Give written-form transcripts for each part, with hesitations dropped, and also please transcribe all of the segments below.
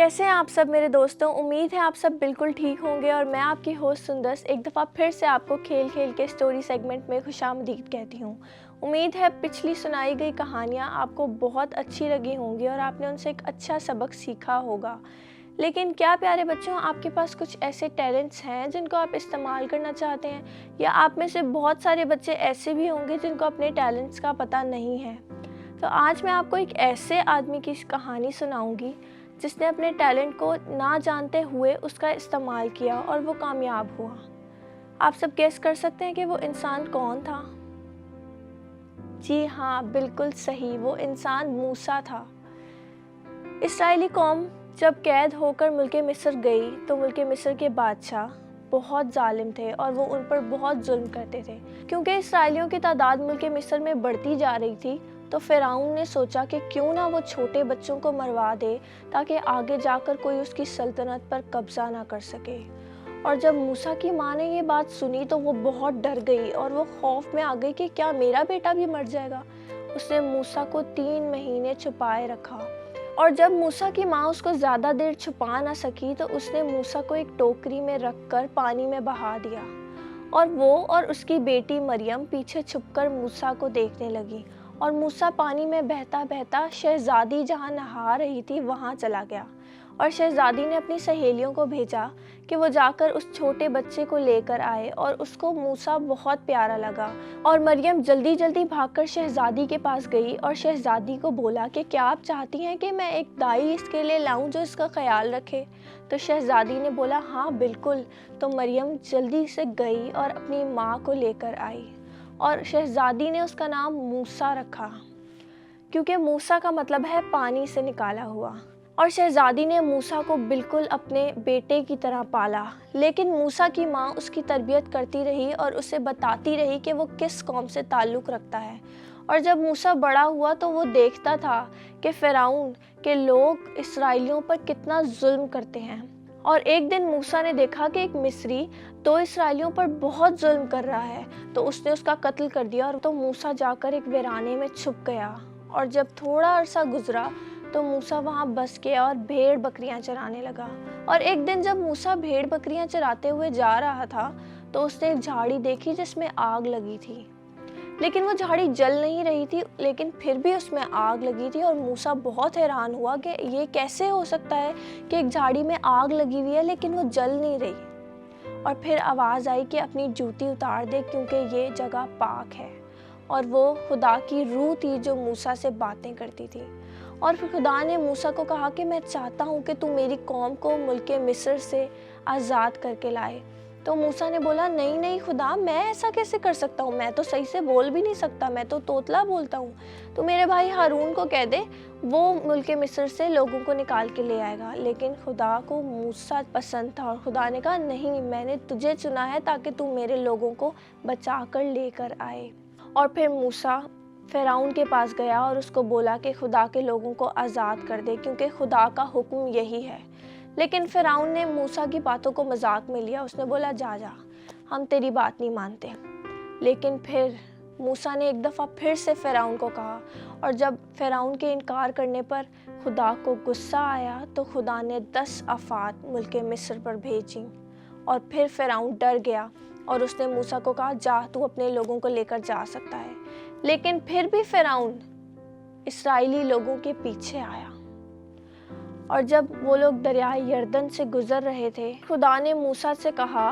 कैसे हैं आप सब मेरे दोस्तों। उम्मीद है आप सब बिल्कुल ठीक होंगे और मैं आपकी होस्ट सुंदस एक दफ़ा फिर से आपको खेल खेल के स्टोरी सेगमेंट में खुशामदीद कहती हूँ। उम्मीद है पिछली सुनाई गई कहानियाँ आपको बहुत अच्छी लगी होंगी और आपने उनसे एक अच्छा सबक सीखा होगा। लेकिन क्या प्यारे बच्चों, आपके पास कुछ ऐसे टैलेंट्स हैं जिनको आप इस्तेमाल करना चाहते हैं, या आप में से बहुत सारे बच्चे ऐसे भी होंगे जिनको अपने टैलेंट्स का पता नहीं है। तो आज मैं आपको एक ऐसे आदमी की कहानी सुनाऊंगी जिसने अपने टैलेंट को ना जानते हुए उसका इस्तेमाल किया और वो कामयाब हुआ। आप सब गेस कर सकते हैं कि वो इंसान कौन था? जी हाँ, बिल्कुल सही, वो इंसान मूसा था। इस्राएली कौम जब कैद होकर मुल्के मिस्र गई तो मुल्के मिस्र के बादशाह बहुत जालिम थे और वो उन पर बहुत जुल्म करते थे। क्योंकि इसराइलियों की तादाद मुल्के मिस्र में बढ़ती जा रही थी तो फिरौन ने सोचा कि क्यों ना वो छोटे बच्चों को मरवा दे ताकि आगे जाकर कोई उसकी सल्तनत पर कब्जा ना कर सके। और जब मूसा की माँ ने ये बात सुनी तो वो बहुत डर गई और वो खौफ में आ गई कि क्या मेरा बेटा भी मर जाएगा। उसने मूसा को 3 महीने छुपाए रखा और जब मूसा की माँ उसको ज़्यादा देर छुपा ना सकी तो उसने मूसा को एक टोकरी में रखकर पानी में बहा दिया और वो और उसकी बेटी मरियम पीछे छुपकर मूसा को देखने लगी। और मूसा पानी में बहता बहता शहजादी जहाँ नहा रही थी वहाँ चला गया और शहजादी ने अपनी सहेलियों को भेजा कि वो जाकर उस छोटे बच्चे को लेकर आए और उसको मूसा बहुत प्यारा लगा। और मरियम जल्दी जल्दी भागकर शहजादी के पास गई और शहजादी को बोला कि क्या आप चाहती हैं कि मैं एक दाई इसके लिए लाऊं जो इसका ख्याल रखे? तो शहजादी ने बोला हाँ बिल्कुल। तो मरियम जल्दी से गई और अपनी माँ को लेकर आई और शहजादी ने उसका नाम मूसा रखा क्योंकि मूसा का मतलब है पानी से निकाला हुआ। और शहजादी ने मूसा को बिल्कुल अपने बेटे की तरह पाला। लेकिन मूसा की माँ उसकी तरबियत करती रही और उसे बताती रही कि वो किस कौम से ताल्लुक़ रखता है। और जब मूसा बड़ा हुआ तो वो देखता था कि फिरौन के लोग इसराइलियों पर कितना जुल्म करते हैं। और एक दिन मूसा ने देखा कि एक मिस्री 2 इसराइलियों पर बहुत जुल्म कर रहा है तो उसने उसका कत्ल कर दिया। और तो मूसा जाकर एक वीराने में छुप गया और जब थोड़ा अरसा गुजरा तो मूसा वहाँ बस गया और भेड़ बकरियाँ चराने लगा। और एक दिन जब मूसा भेड़ बकरियाँ चराते हुए जा रहा था तो उसने एक झाड़ी देखी जिसमें आग लगी थी। लेकिन वो झाड़ी जल नहीं रही थी, लेकिन फिर भी उसमें आग लगी थी। और मूसा बहुत हैरान हुआ कि ये कैसे हो सकता है कि एक झाड़ी में आग लगी हुई है लेकिन वो जल नहीं रही। और फिर आवाज़ आई कि अपनी जूती उतार दे क्योंकि ये जगह पाक है। और वो खुदा की रूह थी जो मूसा से बातें करती थी। और फिर खुदा ने मूसा को कहा कि मैं चाहता हूँ कि तू मेरी कौम को मुल्के मिस्र से आज़ाद करके लाए। तो मूसा ने बोला नहीं नहीं खुदा, मैं ऐसा कैसे कर सकता हूँ, मैं तो सही से बोल भी नहीं सकता, मैं तो तोतला बोलता हूँ। तो मेरे भाई हारून को कह दे, वो मुल्के मिस्र से लोगों को निकाल के ले आएगा। लेकिन खुदा को मूसा पसंद था और खुदा ने कहा नहीं, मैंने तुझे चुना है ताकि तू मेरे लोगों को बचा कर लेकर आए। और फिर मूसा फिरौन के पास गया और उसको बोला कि खुदा के लोगों को आज़ाद कर दे क्योंकि खुदा का हुक्म यही है। लेकिन फिरौन ने मूसा की बातों को मजाक में लिया। उसने बोला जा जा, हम तेरी बात नहीं मानते। लेकिन फिर मूसा ने एक दफ़ा फिर से फिरौन को कहा और जब फिरौन के इनकार करने पर खुदा को गुस्सा आया तो खुदा ने 10 आफात मुल्के मिस्र पर भेजी। और फिर फिरौन डर गया और उसने मूसा को कहा जा, तू अपने लोगों को लेकर जा सकता है। लेकिन फिर भी फिरौन इस्राएली लोगों के पीछे आया। और जब वो लोग दरिया यरदन से गुजर रहे थे, खुदा ने मूसा से कहा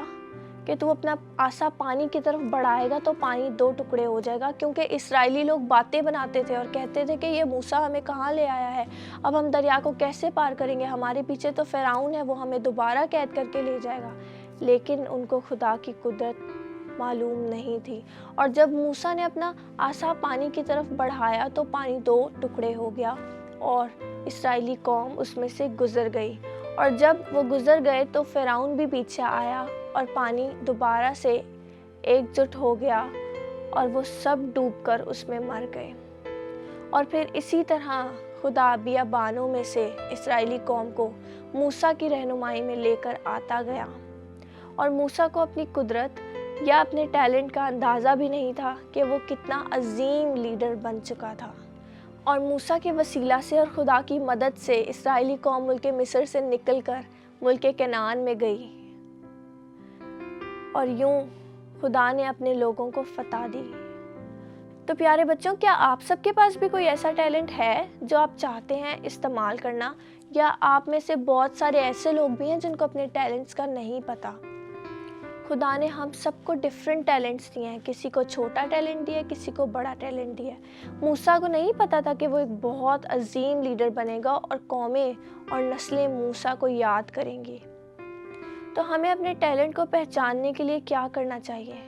कि तू अपना आसा पानी की तरफ बढ़ाएगा तो पानी 2 टुकड़े हो जाएगा। क्योंकि इस्राएली लोग बातें बनाते थे और कहते थे कि ये मूसा हमें कहाँ ले आया है, अब हम दरिया को कैसे पार करेंगे, हमारे पीछे तो फिरौन है, वो हमें दोबारा कैद करके ले जाएगा। लेकिन उनको खुदा की कुदरत मालूम नहीं थी। और जब मूसा ने अपना आसा पानी की तरफ बढ़ाया तो पानी 2 टुकड़े हो गया और इस्राएली कौम उसमें से गुजर गई। और जब वो गुजर गए तो फिरौन भी पीछे आया और पानी दोबारा से एकजुट हो गया और वो सब डूबकर उसमें मर गए। और फिर इसी तरह खुदा बियाबानों में से इस्राएली कौम को मूसा की रहनुमाई में लेकर आता गया। और मूसा को अपनी कुदरत या अपने टैलेंट का अंदाज़ा भी नहीं था कि वो कितना अजीम लीडर बन चुका था। اور موسیٰ کے وسیلہ سے اور خدا کی مدد سے اسرائیلی قوم ملک مصر سے نکل کر ملک کنعان میں گئی، اور یوں خدا نے اپنے لوگوں کو فتح دی۔ تو پیارے بچوں، کیا آپ سب کے پاس بھی کوئی ایسا ٹیلنٹ ہے جو آپ چاہتے ہیں استعمال کرنا، یا آپ میں سے بہت سارے ایسے لوگ بھی ہیں جن کو اپنے ٹیلنٹس کا نہیں پتہ؟ خدا نے ہم سب کو ڈیفرنٹ ٹیلنٹس دیے ہیں، کسی کو چھوٹا ٹیلنٹ دیا ہے، کسی کو بڑا ٹیلنٹ دیا ہے۔ موسیٰ کو نہیں پتا تھا کہ وہ ایک بہت عظیم لیڈر بنے گا اور قومیں اور نسلیں موسیٰ کو یاد کریں گی۔ تو ہمیں اپنے ٹیلنٹ کو پہچاننے کے لیے کیا کرنا چاہیے؟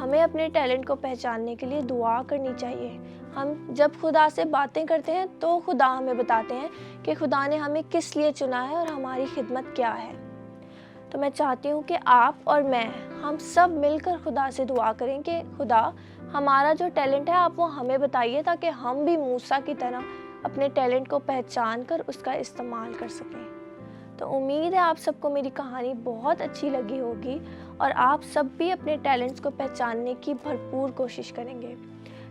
ہمیں اپنے ٹیلنٹ کو پہچاننے کے لیے دعا کرنی چاہیے۔ ہم جب خدا سے باتیں کرتے ہیں تو خدا ہمیں بتاتے ہیں کہ خدا نے ہمیں کس لیے چنا ہے اور ہماری خدمت کیا ہے۔ تو میں چاہتی ہوں کہ آپ اور میں ہم سب مل کر خدا سے دعا کریں کہ خدا، ہمارا جو ٹیلنٹ ہے آپ وہ ہمیں بتائیے، تاکہ ہم بھی موسیٰ کی طرح اپنے ٹیلنٹ کو پہچان کر اس کا استعمال کر سکیں۔ تو امید ہے آپ سب کو میری کہانی بہت اچھی لگی ہوگی اور آپ سب بھی اپنے ٹیلنٹس کو پہچاننے کی بھرپور کوشش کریں گے۔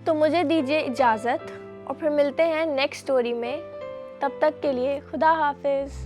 تو مجھے دیجیے اجازت، اور پھر ملتے ہیں نیکسٹ سٹوری میں۔ تب تک کے لیے خدا حافظ۔